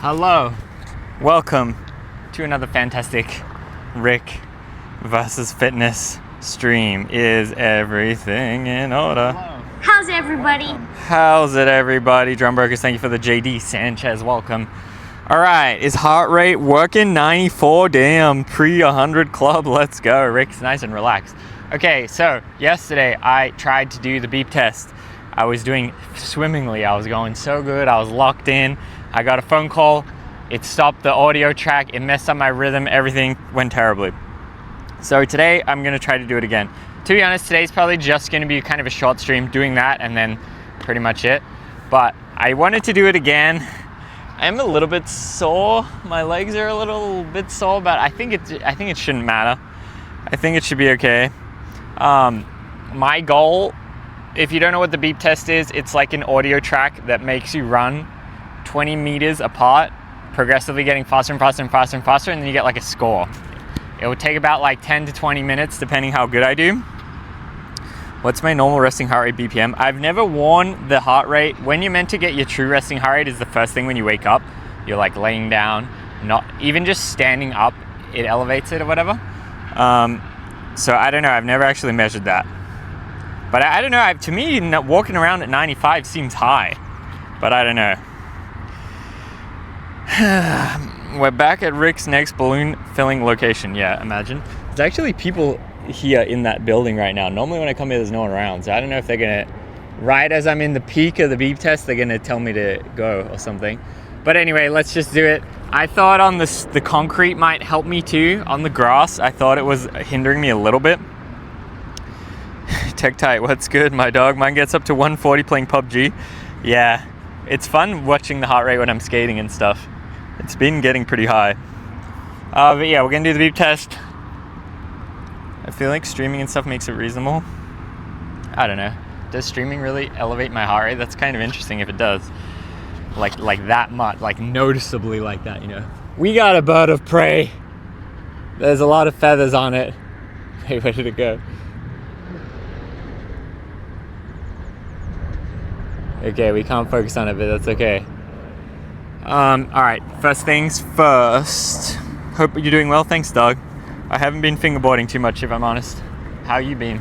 Hello, welcome to another fantastic Rick versus Fitness stream. Is everything in order? Hello. How's everybody? How's it, everybody? Drum Brokers, thank you for the JD Sanchez welcome. All right, is heart rate working? 94, damn, pre 100 club, let's go. Rick's nice and relaxed. Okay, so yesterday I tried to do the beep test. I was doing swimmingly, I was going so good, I was locked in. I got a phone call, it stopped the audio track, it messed up my rhythm, everything went terribly. So today I'm gonna try to do it again. To be honest, today's probably just gonna be kind of a short stream doing that and then pretty much it. But I wanted to do it again. I'm a little bit sore, my legs are a little bit sore, but I think it shouldn't matter. I think it should be okay. My goal, if you don't know what the beep test is, it's like an audio track that makes you run 20 meters apart, progressively getting faster and faster and faster and faster, and then you get like a score. It would take about like 10 to 20 minutes depending how good I do. What's my normal resting heart rate BPM? I've never worn the heart rate. When you're meant to get your true resting heart rate is the first thing when you wake up. You're like laying down, not even just standing up, it elevates it or whatever. So I don't know, I've never actually measured that. But I don't know, to me, walking around at 95 seems high, but I don't know. We're back at Rick's next balloon filling location. Yeah, imagine. There's actually people here in that building right now. Normally when I come here, there's no one around. So I don't know if they're gonna, right as I'm in the peak of the beep test, they're gonna tell me to go or something. But anyway, let's just do it. I thought on the concrete might help me too. On the grass, I thought it was hindering me a little bit. Tech Tight, what's good? My dog, mine gets up to 140 playing PUBG. Yeah, it's fun watching the heart rate when I'm skating and stuff. It's been getting pretty high. But yeah, we're gonna do the beep test. I feel like streaming and stuff makes it reasonable. I don't know. Does streaming really elevate my heart rate? That's kind of interesting if it does. Like that much, like noticeably like that, you know. We got a bird of prey. There's a lot of feathers on it. Hey, where did it go? Okay, we can't focus on it, but that's okay. Alright, first things first. Hope you're doing well. Thanks, dog. I haven't been fingerboarding too much, if I'm honest. How you been?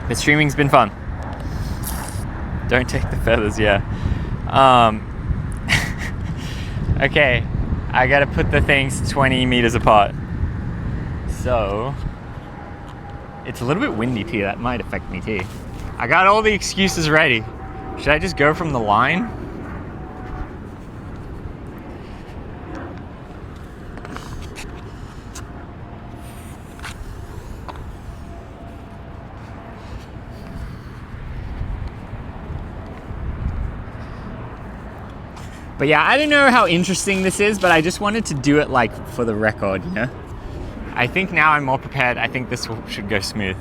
The streaming's been fun. Don't take the feathers, yeah. Okay, I gotta put the things 20 meters apart. So, it's a little bit windy too, that might affect me too. I got all the excuses ready. Should I just go from the line? But yeah, I don't know how interesting this is, but I just wanted to do it like for the record, you know? I think now I'm more prepared. I think this should go smooth.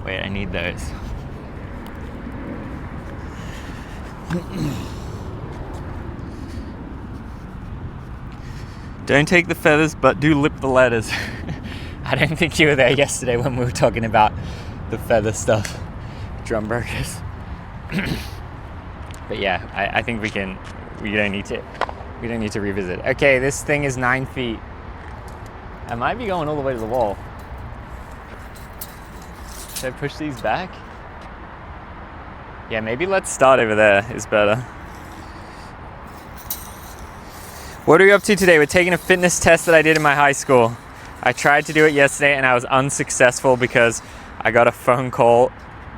Wait, I need those. Don't take the feathers, but do lip the letters. I don't think you were there yesterday when we were talking about the feather stuff. Drum burgers. But yeah, I think we don't need to revisit. Okay, this thing is 9 feet. I might be going all the way to the wall. Should I push these back? Yeah, maybe let's start over there is better. What are we up to today? We're taking a fitness test that I did in my high school. I tried to do it yesterday and I was unsuccessful because I got a phone call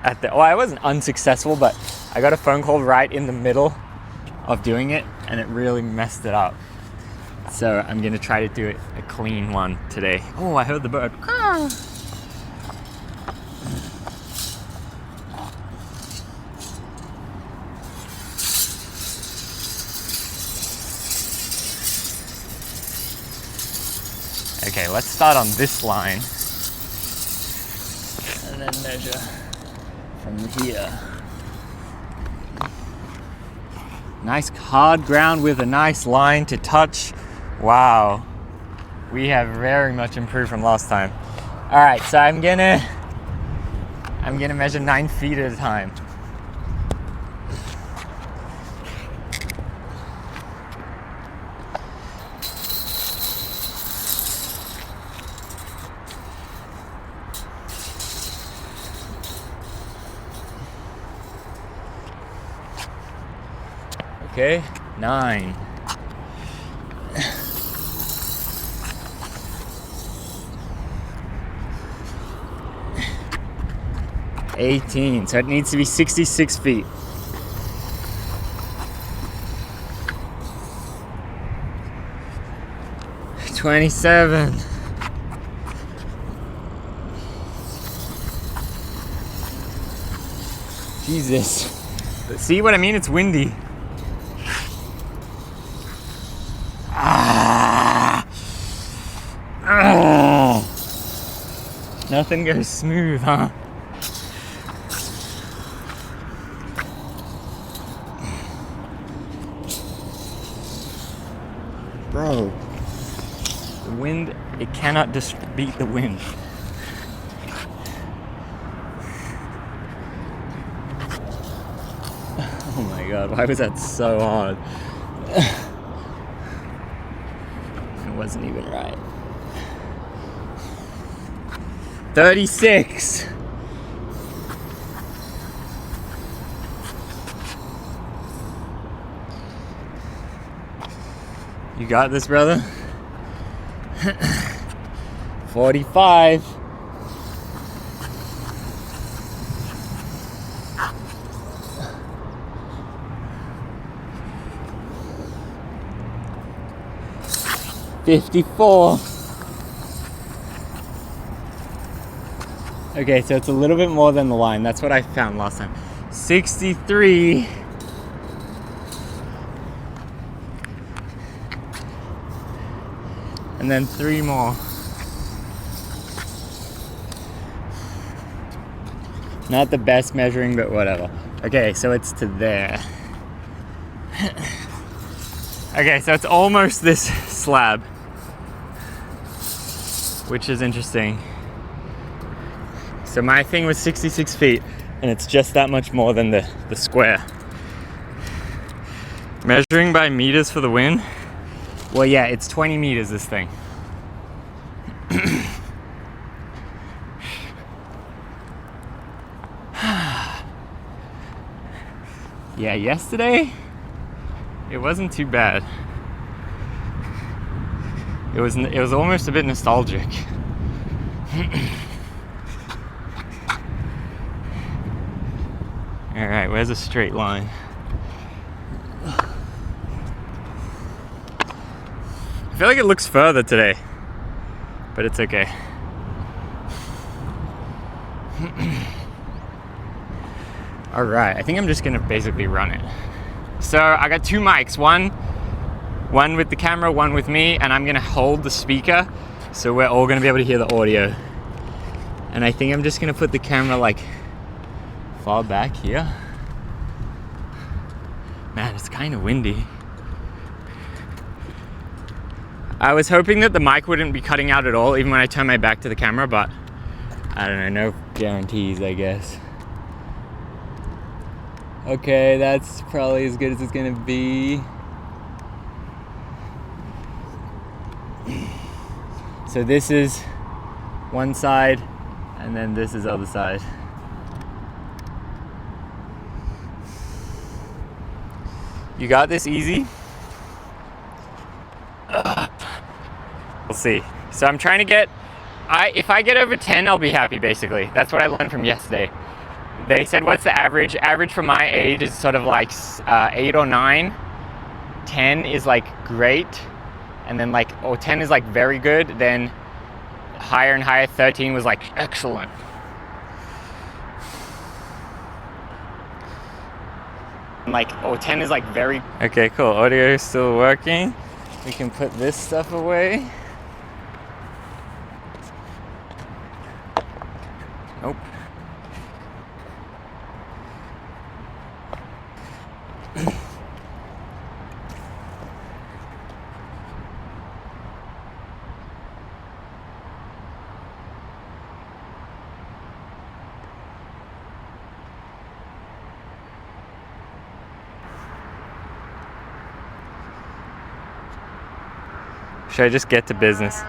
I wasn't unsuccessful, but I got a phone call right in the middle of doing it and it really messed it up. So I'm gonna try to do it a clean one today. Oh, I heard the bird. Okay, let's start on this line and then measure from here. Nice hard ground with a nice line to touch. Wow, we have very much improved from last time. All right, so I'm gonna measure 9 feet at a time. Okay, 9. $18, so it needs to be 66 feet. $27. Jesus. See what I mean? It's windy. Nothing goes smooth, huh? Bro, the wind, it cannot just beat the wind. Oh my god, why was that so hard? It wasn't even right. 36. You got this, brother? 45. $54. Okay, so it's a little bit more than the line. That's what I found last time. 63. And then 3 more. Not the best measuring, but whatever. Okay, so it's to there. Okay, so it's almost this slab, which is interesting. So my thing was 66 feet, and it's just that much more than the square. Measuring by meters for the win? Well, yeah, it's 20 meters, this thing. Yeah, yesterday, it wasn't too bad. It was almost a bit nostalgic. All right, where's a straight line? I feel like it looks further today, but it's okay. All right, I think I'm just gonna basically run it. So I got 2 mics, one with the camera, one with me, and I'm gonna hold the speaker, so we're all gonna be able to hear the audio. And I think I'm just gonna put the camera like far back here. Man, it's kind of windy. I was hoping that the mic wouldn't be cutting out at all, even when I turn my back to the camera, but I don't know, no guarantees, I guess. Okay, that's probably as good as it's gonna be. So this is one side, and then this is the other side. You got this easy? We'll see. So I'm trying to get, if I get over 10, I'll be happy, basically. That's what I learned from yesterday. They said, what's the average? Average for my age is sort of like 8 or 9. 10 is like great. And then 10 is like very good. Then higher and higher, 13 was like excellent. And 10 is like very... Okay, cool. Audio is still working. We can put this stuff away. Nope. Should I just get to business?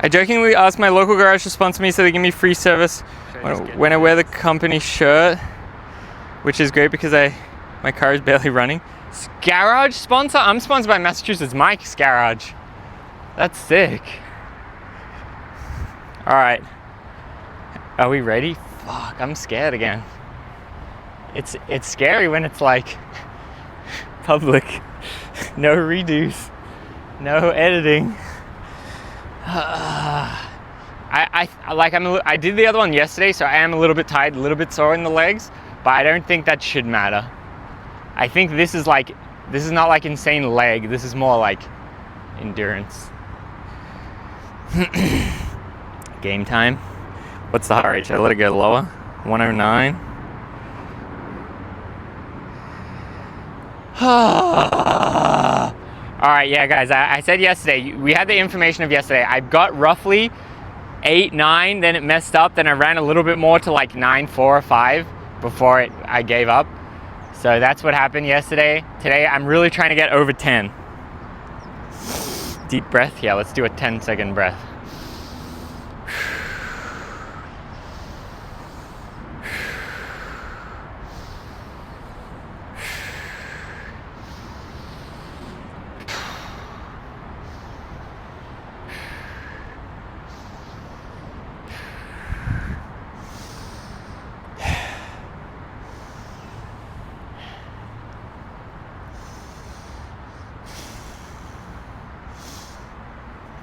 I jokingly asked my local garage to sponsor me so they give me free service when I wear the company shirt, which is great because my car is barely running. Garage sponsor? I'm sponsored by Massachusetts Mike's Garage. That's sick. All right. Are we ready? Fuck, I'm scared again. It's scary when it's like public. No redos. No editing. I did the other one yesterday, so I am a little bit tired, a little bit sore in the legs, but I don't think that should matter. I think this is not like insane leg, this is more like endurance. Game time. What's the heart rate? Should I let it go lower? 109. Alright, yeah guys, I said yesterday, we had the information of yesterday. I got roughly 8, 9, then it messed up, then I ran a little bit more to like 9, 4 or 5 before I gave up. So that's what happened yesterday. Today I'm really trying to get over 10. Deep breath, yeah, let's do a 10-second breath.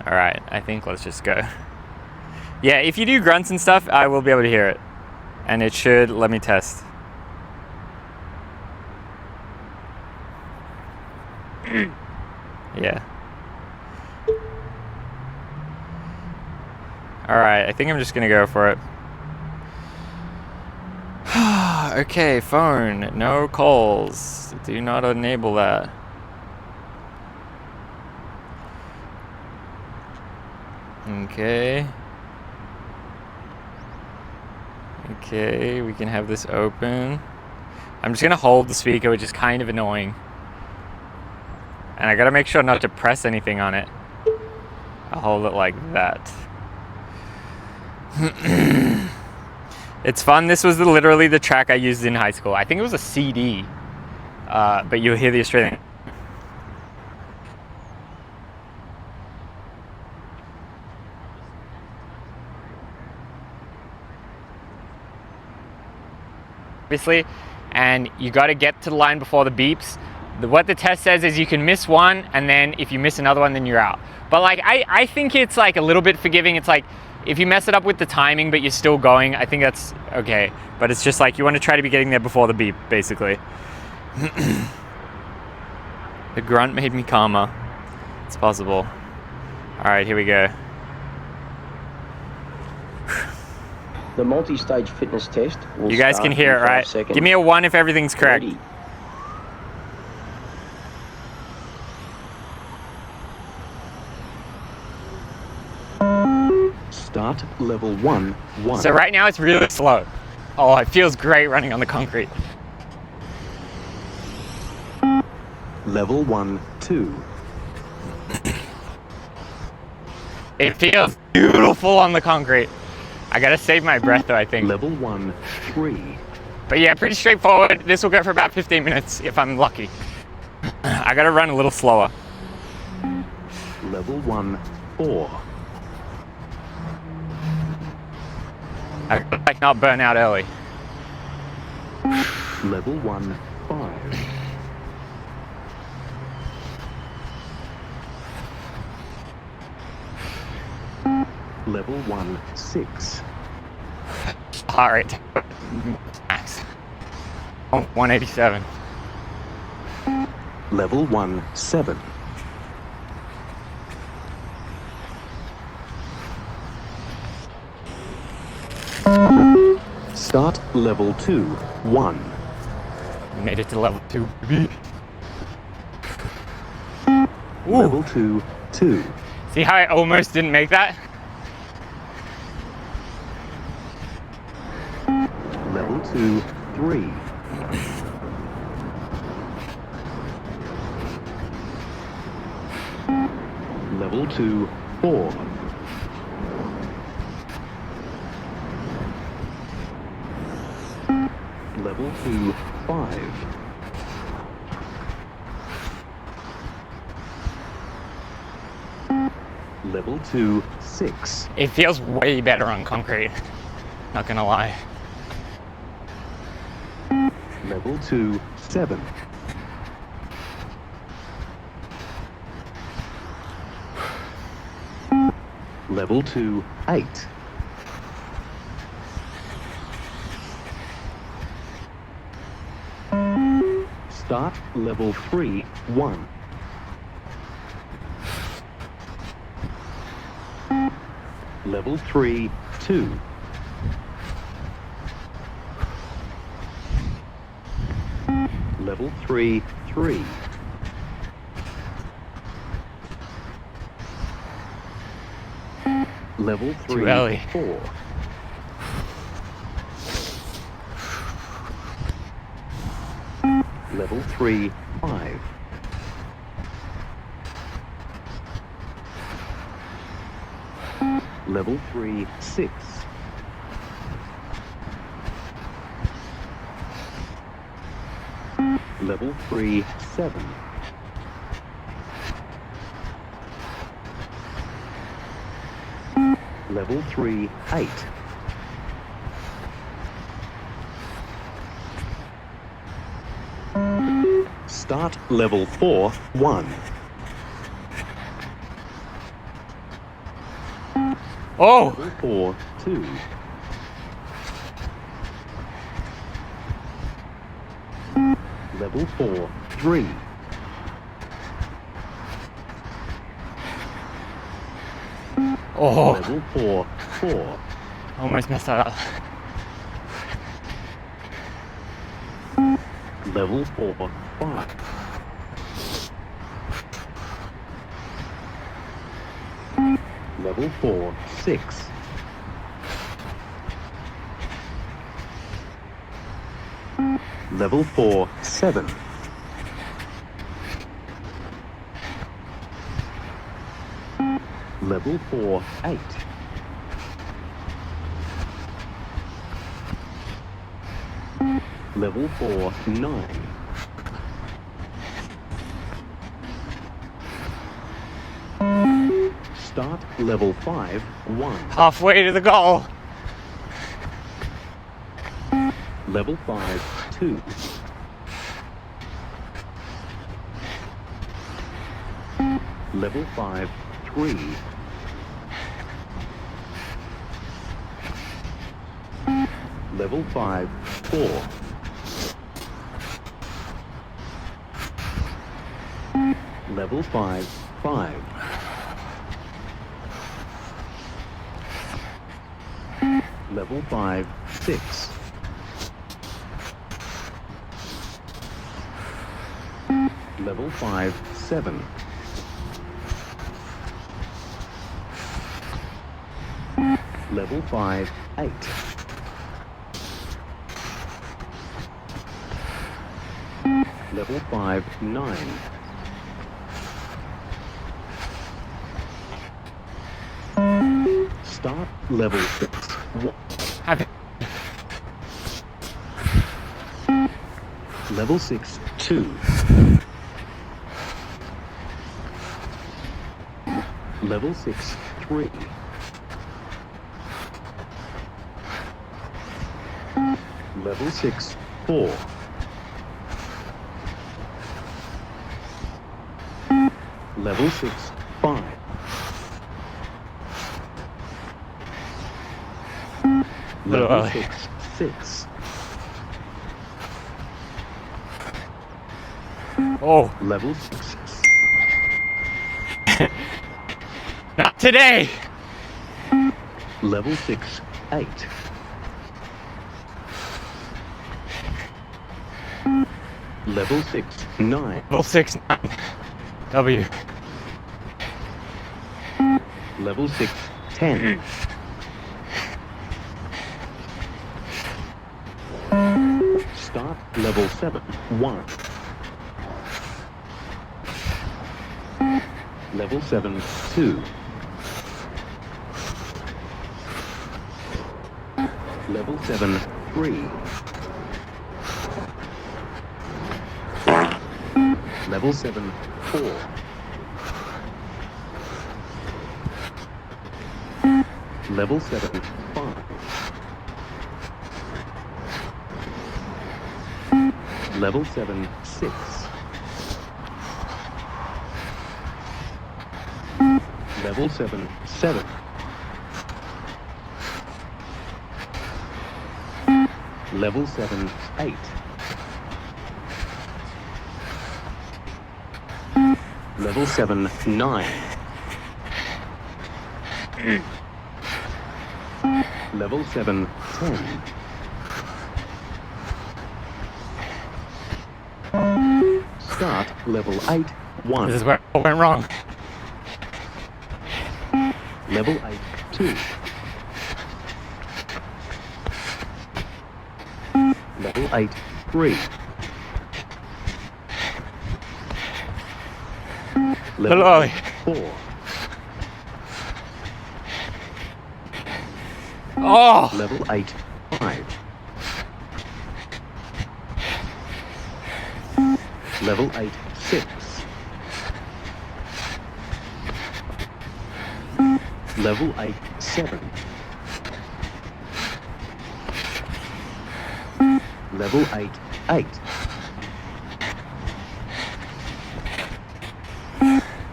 All right, I think let's just go. Yeah, if you do grunts and stuff, I will be able to hear it. And it should let me test. Yeah. All right, I think I'm just gonna go for it. Okay, phone, no calls. Do not enable that. Okay. Okay, we can have this open. I'm just gonna hold the speaker, which is kind of annoying. And I gotta make sure not to press anything on it. I'll hold it like that. It's fun. This was literally the track I used in high school. I think it was a CD, but you'll hear the Australian. Obviously, and you got to get to the line before the beeps. What the test says is you can miss one, and then if you miss another one, then you're out. But like I think it's like a little bit forgiving. It's like if you mess it up with the timing, but you're still going, I think that's okay. But it's just like you want to try to be getting there before the beep, basically. The grunt made me calmer. It's possible. All right, here we go. The multi-stage fitness test will You guys can hear it, right? Seconds. Give me a 1 if everything's correct. Ready. Start level 1. So right now it's really slow. Oh, it feels great running on the concrete. Level 1, 2. It feels beautiful on the concrete. I gotta save my breath though, I think. Level 1, 3. But yeah, pretty straightforward. This will go for about 15 minutes if I'm lucky. I gotta run a little slower. Level 1, 4. I gotta like not burn out early. Level 1, 5. Level 1, 6. Heart rate. Max. Oh, 187. Level 1, 7. Start level 2, 1. Made it to level 2, baby. Level 2, 2. See how I almost didn't make that? Level 2, 3. Level 2, 4. 2, 5. Level 2, 6. It feels way better on concrete. Not gonna lie. Level 2, 7. Level 2, 8. Start level 3, 1. Level 3, 2. Level 3, 3. Level 3, Too early. 4. Level 3, 5. Level 3, 6. Level 3, 7. Level 3, 8. Start level 4, 1. Oh! Level 4, 2. Level 4, 3. Oh! Level 4, 4. Almost messed that up. Level 4, 5. Level 4, 6. Level 4, 7. Level 4, 8. Level 4, 9. Start level 5, 1. Halfway to the goal. Level 5, 2. Level 5, 3. Level 5, 4. Level 5, 5. Level 5, 6. Level 5, 7. Level 5, 8. Level 5, 9. Start level 6. Have it. Level 6, 2. Level 6, 3. Level 6, 4. Level 6, 5. Little Level early. 6, 6. Oh, Level 6, not today. Level 6, 8. Level 6, 9. Level 6, 9. W. Level 6, 10. Start level 7, 1. Level 7, 2. Level 7, 3. Level 7, 4. Level 7, 5. Level 7, 6. Level 7, 7. Level 7, 8. Level 7, 9. Level 7, 10. Start level 8, 1. This is where it went wrong. Level 8, 2. Level 8, 3. Level early. 4. Oh! Level 8, 5. Level 8, 6. Level 8, 7. Level 8, 8.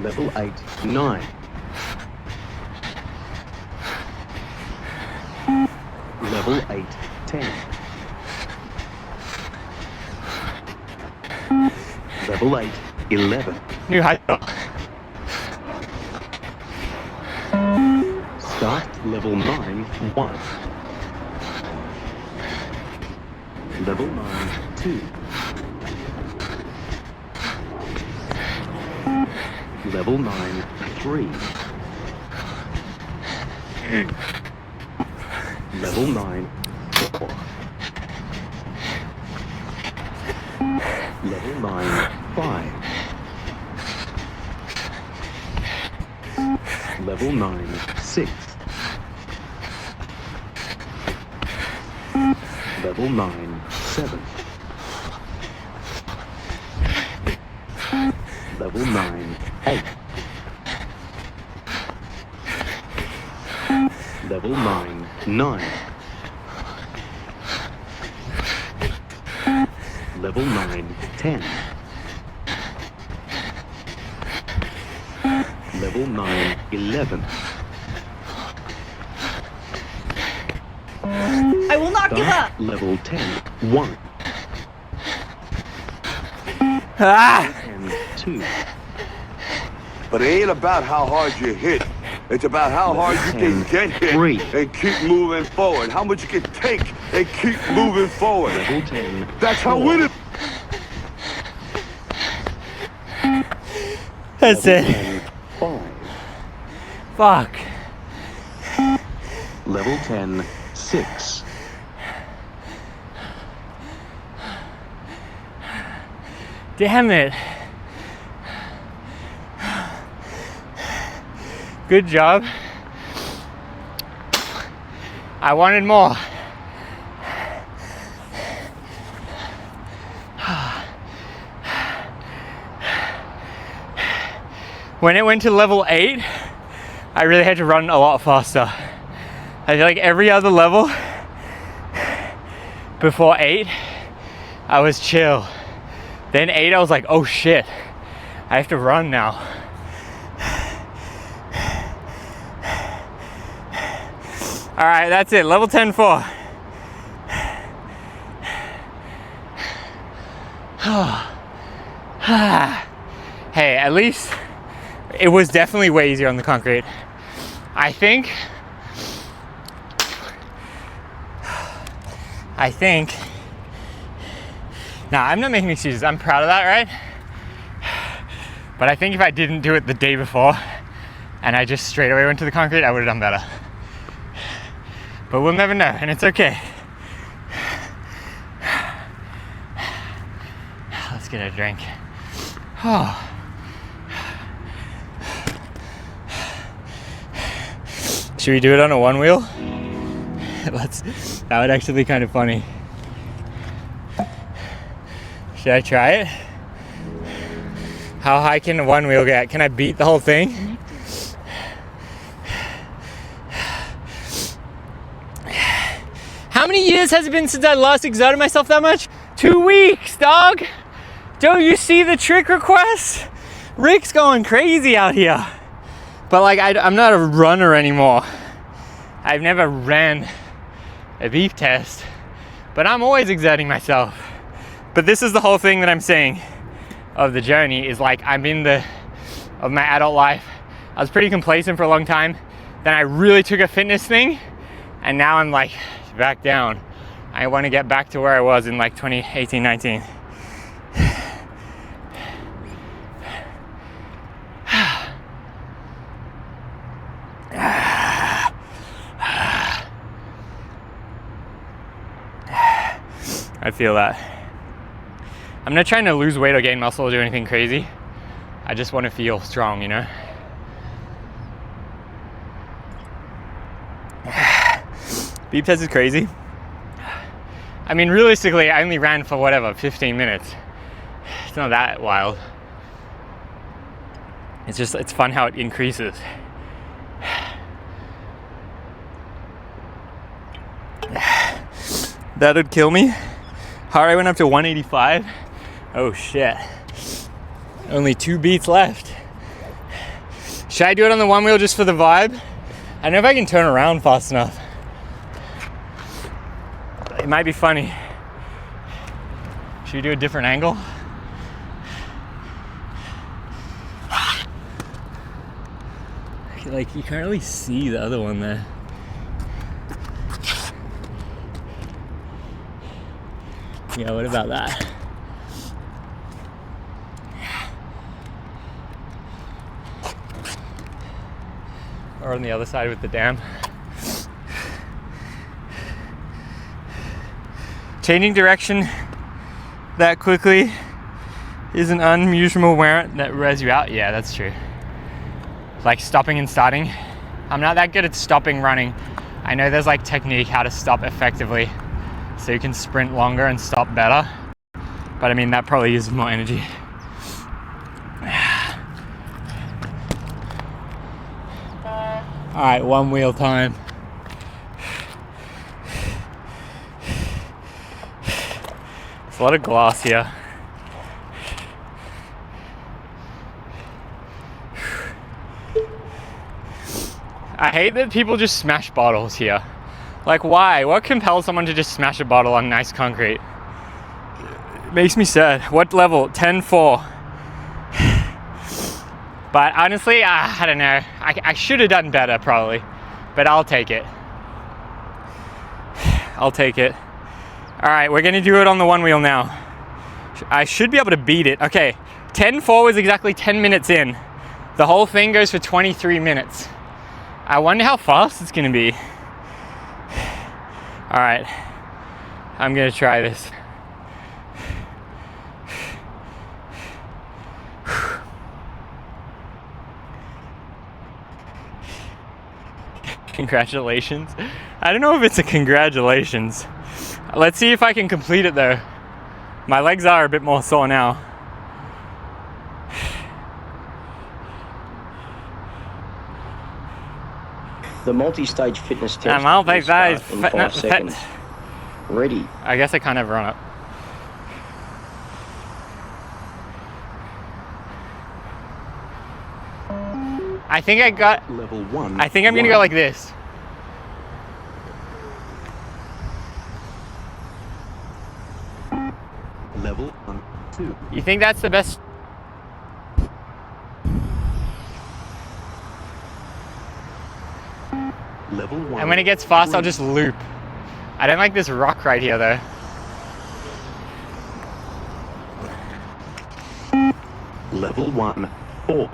Level 8, 9. Level 8, 10. Level 8, 11. New height. Start level 9, 1. Level 9, 2. Level 9, 3. Level 9, 4. Level 9, 5. Level 9, 6. Level 9, 7. Level 9, 8. Level 9, 9. Level 9, 10. Level 9, 11. I will not give up! Level 10, 1. Ah! 10, 2. But it ain't about how hard you hit. It's about how hard you can get hit Three. and keep moving forward. How much you can take and keep moving forward. Level 10, That's how 4. winning. That's Level it. 10, 5. Fuck. Level 10, 6. Damn it. Good job. I wanted more. When it went to level 8, I really had to run a lot faster. I feel like every other level before 8, I was chill. Then 8, I was like, oh shit, I have to run now. All right, that's it, level 10-4. Hey, at least it was definitely way easier on the concrete. I think, now I'm not making excuses, I'm proud of that, right? But I think if I didn't do it the day before and I just straight away went to the concrete, I would have done better. But we'll never know, and it's okay. Let's get a drink. Oh. Should we do it on a one wheel? That would actually be kind of funny. Should I try it? How high can the one wheel get? Can I beat the whole thing? How many years has it been since I last exerted myself that much? 2 weeks, dog. Don't you see the trick requests? Rick's going crazy out here. But like, I'm not a runner anymore. I've never ran a beep test, but I'm always exerting myself. But this is the whole thing that I'm saying of the journey, is like, I'm in of my adult life. I was pretty complacent for a long time. Then I really took a fitness thing, and now I'm like back down. I want to get back to where I was in like 2018, 19. I feel that. I'm not trying to lose weight or gain muscle or do anything crazy. I just want to feel strong, you know? Beep test is crazy. I mean, realistically, I only ran for whatever, 15 minutes. It's not that wild. It's just, it's fun how it increases. That would kill me. Heart rate went up to 185. Oh shit. Only 2 beats left. Should I do it on the one wheel just for the vibe? I don't know if I can turn around fast enough. It might be funny. Should we do a different angle? Like, you can't really see the other one there. Yeah, what about that? Or on the other side with the dam. Changing direction that quickly is an unusual wear that wears you out. Yeah, that's true. Like stopping and starting. I'm not that good at stopping running. I know there's like technique how to stop effectively, so you can sprint longer and stop better. But I mean, that probably uses more energy. All right, one wheel time. There's a lot of glass here. I hate that people just smash bottles here. Like, why? What compels someone to just smash a bottle on nice concrete? It makes me sad. What level? 10-4. But honestly, I don't know. I should have done better probably, but I'll take it. I'll take it. All right, we're gonna do it on the one wheel now. I should be able to beat it. Okay, 10-4 was exactly 10 minutes in. The whole thing goes for 23 minutes. I wonder how fast it's gonna be. All right, I'm gonna try this. Congratulations. I don't know if it's a congratulations. Let's see if I can complete it though. My legs are a bit more sore now. The multi-stage fitness test I'll will take that. start in 5 seconds. Ready. I guess I can't have run up. I think I got, Level 1. I think I'm gonna go like this. Level 1, 2. You think that's the best? Level 1. And when it gets fast, I'll just loop. I don't like this rock right here though. Level 1, 4.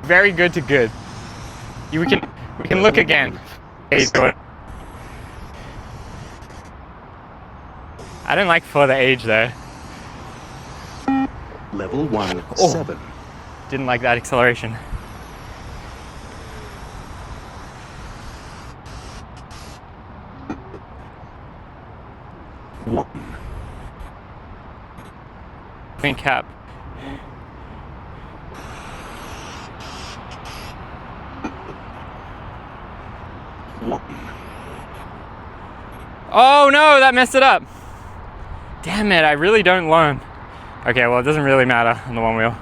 Very good to good. We can look again. I don't like for the age though. Level 1, Oh. 7. Didn't like that acceleration. 1. Green cap. Oh no, that messed it up. Damn it, I really don't learn. Okay, well, it doesn't really matter on the one wheel.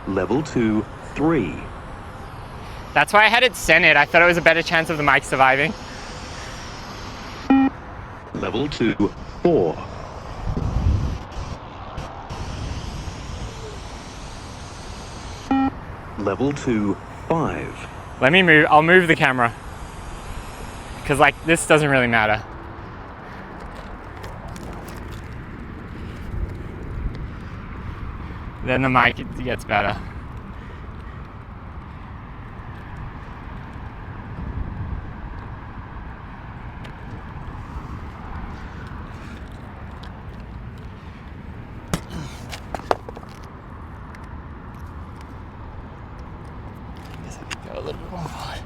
Level 2, 3. That's why I had it centered. I thought it was a better chance of the mic surviving. Level 2, 4. Level 2, 5. Let me move. I'll move the camera. Because, like, this doesn't really matter. Then the mic gets better. Go a little bit more forward.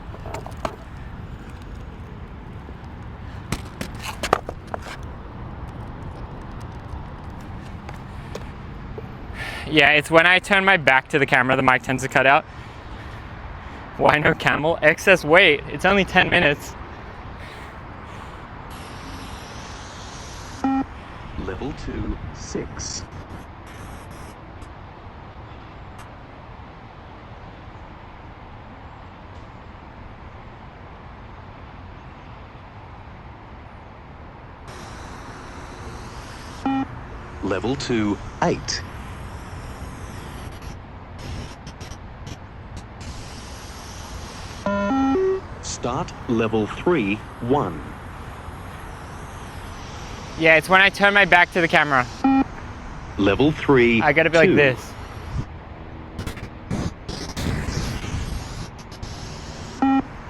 Yeah, it's when I turn my back to the camera, the mic tends to cut out. Why no camel? Excess weight. It's only 10 minutes. Level 2, 6. Level 2, 8. Start level 3, 1. Yeah, it's when I turn my back to the camera. Level 3, I gotta be 2. like this.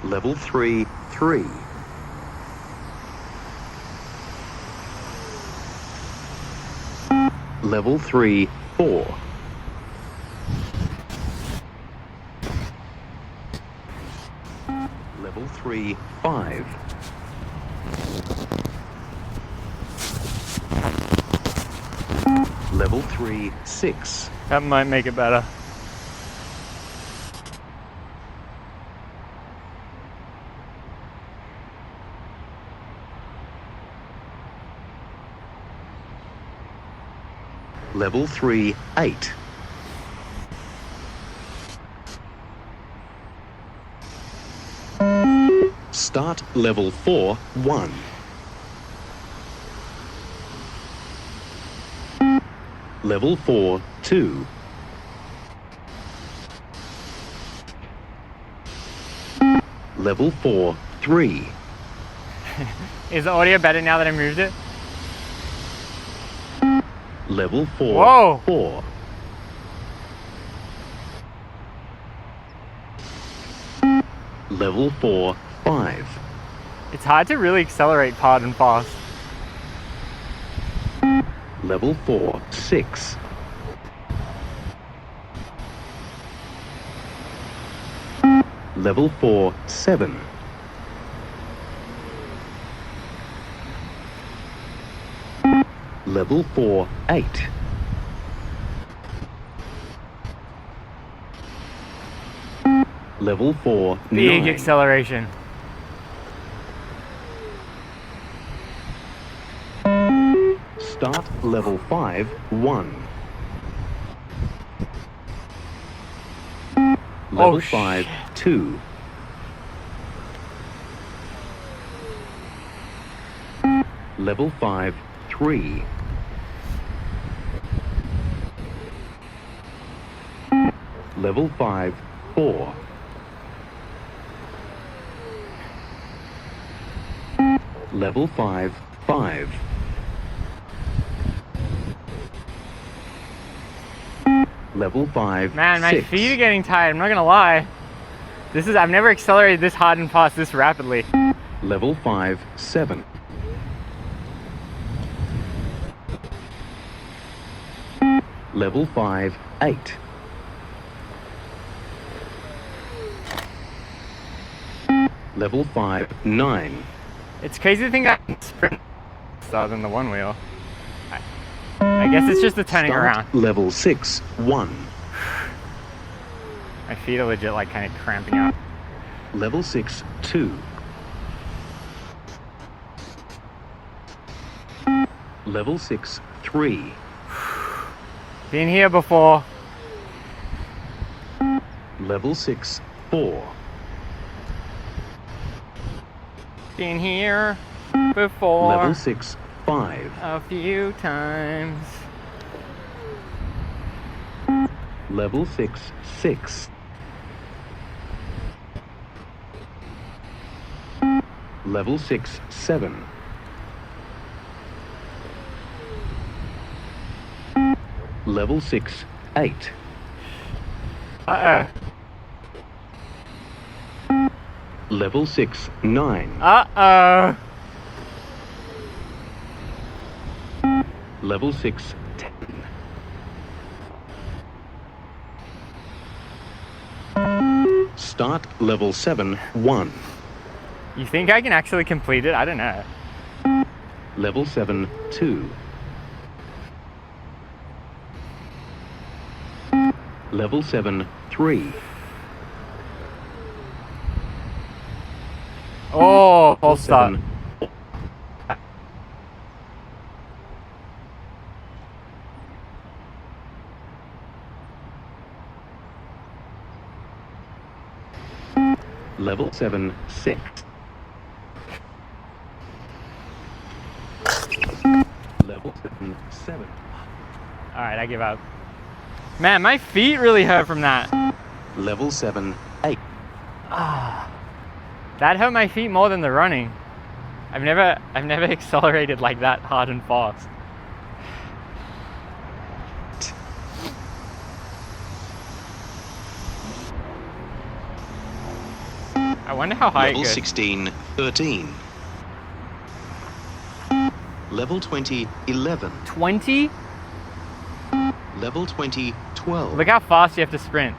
Level 3, 3. Level 3, 4. Level 3, 5. Level 3, 6. That might make it better. Level 3, 8. Start level 4, 1. Level 4, 2. Level 4, 3. Is the audio better now that I moved it? Level 4, Whoa. 4. Level 4, 5. It's hard to really accelerate hard and fast. Level 4, 6. Level 4, 7. Level 4, 8. Level 4, Big 9. acceleration. Start level 5, 1. Level Oh, 5, shit. 2. Level 5, 3. Level 5, 4. Level 5, 5. Level 5, Man, my 6. feet are getting tired, I'm not gonna lie. I've never accelerated this hard and fast this rapidly. Level 5, 7. Level 5, 8. Level 5, 9. It's crazy to think I can sprint faster than the one wheel. I guess it's just the turning Start around. level 6, 1. My feet are legit like kind of cramping up. Level 6, 2. Level 6, 3. Been here before. Level 6, 4. Been here before. Level 6, 5. A few times. Level 6, 6. Level 6, 7. Level 6, 8. Uh-oh. Level 6, 9. Uh-oh. Level 6, 10. Start level 7, 1. You think I can actually complete it? I don't know. Level 7, 2. Level 7, 3. Oh, full stop. 7. Level 7, 6. Level 7, 7. All right, I give up. Man, my feet really hurt from that. Level 7, 8. That hurt my feet more than the running. I've never accelerated like that hard and fast. I wonder how high Level it goes. 16, 13. Level 20, 11. 20? Level 20, 12. Look how fast you have to sprint.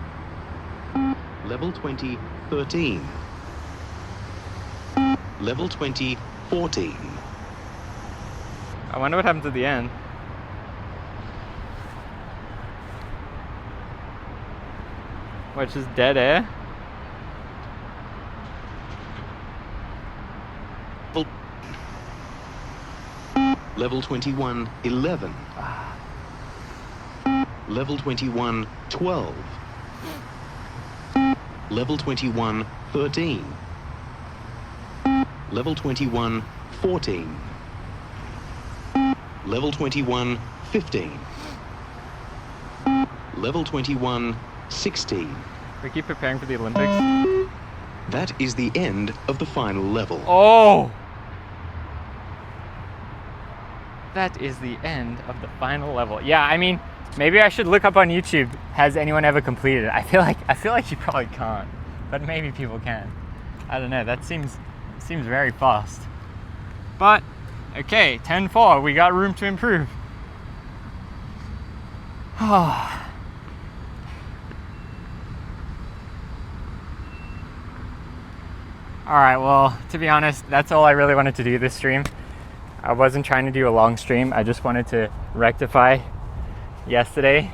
Level 20, 13. Level 20, 14. I wonder what happens at the end. Which is dead air. Level 21, 11. Level 21, 12. Level 21, 13. Level 21, 14. Level 21, 15. Level 21, 16. We keep preparing for the Olympics. That is the end of the final level. Oh! That is the end of the final level. Yeah, I mean, maybe I should look up on YouTube. Has anyone ever completed it? I feel like you probably can't, but maybe people can. I don't know. That seems very fast. But okay, 10-4. We got room to improve. Oh. All right. Well, to be honest, that's all I really wanted to do this stream. I wasn't trying to do a long stream. I just wanted to rectify yesterday.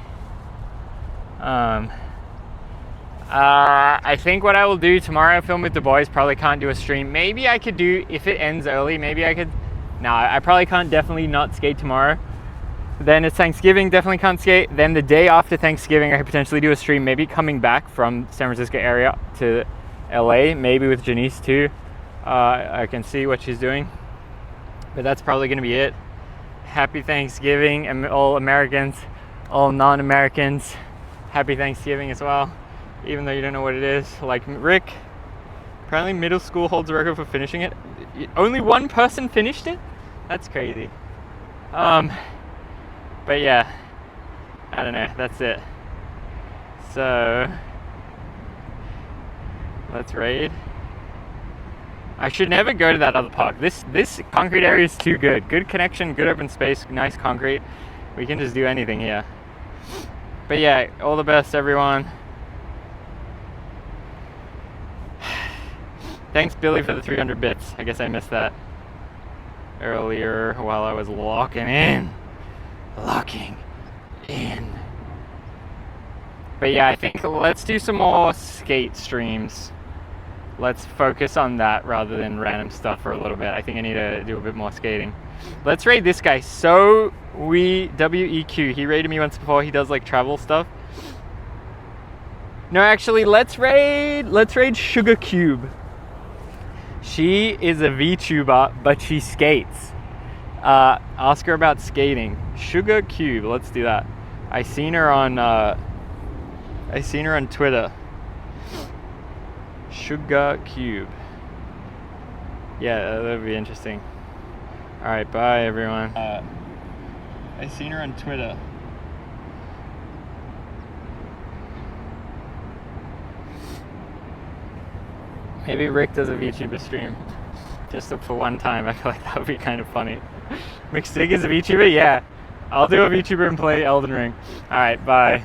I think what I will do tomorrow, film with the boys. Probably can't do a stream. Maybe I could do, if it ends early, maybe I could. No, I probably can't definitely not skate tomorrow. Then it's Thanksgiving, definitely can't skate. Then the day after Thanksgiving, I could potentially do a stream, maybe coming back from San Francisco area to LA, maybe with Janice too. I can see what she's doing. But that's probably going to be it. Happy Thanksgiving, and all Americans, all non-Americans. Happy Thanksgiving as well, even though you don't know what it is. Like Rick, apparently middle school holds the record for finishing it. Only one person finished it? That's crazy. But yeah, I don't know, that's it. So, let's raid. I should never go to that other park. This concrete area is too good. Good connection, good open space, nice concrete. We can just do anything here. But yeah, all the best, everyone. Thanks, Billy, for the 300 bits. I guess I missed that earlier while I was locking in. But yeah, I think let's do some more skate streams. Let's focus on that rather than random stuff for a little bit. I think I need to do a bit more skating. Let's raid this guy. So we WEQ. He raided me once before. He does like travel stuff. No, actually, let's raid Sugar Cube. She is a VTuber, but she skates. Ask her about skating. Sugar Cube. Let's do that. I seen her on Twitter. Sugar Cube. Yeah, that would be interesting. All right, bye everyone. I seen her on Twitter. Maybe Rick does a VTuber stream. Just for one time. I feel like that would be kind of funny. McStig is a VTuber? Yeah. I'll do a VTuber and play Elden Ring. Alright, bye.